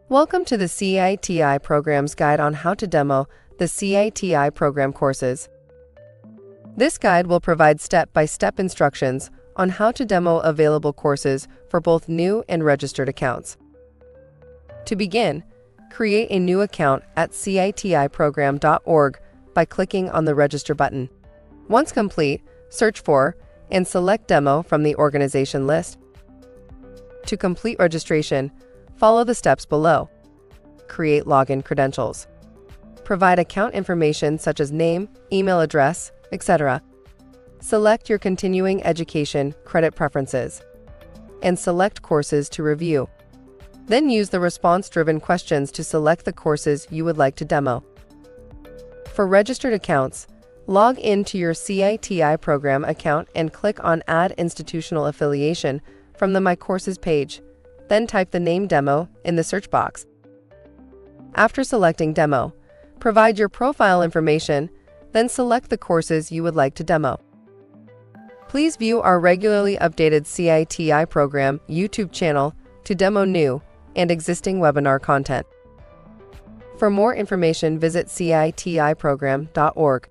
Welcome to the CITI Program's guide on how to demo the CITI Program courses. This guide will provide step-by-step instructions on how to demo available courses for both new and registered accounts. To begin, create a new account at citiprogram.org by clicking on the Register button. Once complete, search for and select Demo from the organization list. To complete registration, follow the steps below. Create login credentials. Provide account information such as name, email address, etc. Select your continuing education credit preferences and select courses to review. Then use the response-driven questions to select the courses you would like to demo. For registered accounts, log in to your CITI Program account and click on Add Institutional Affiliation from the My Courses page. Then type the name Demo in the search box. After selecting Demo, provide your profile information, then select the courses you would like to demo. Please view our regularly updated CITI Program YouTube channel to demo new and existing webinar content. For more information, visit citiprogram.org.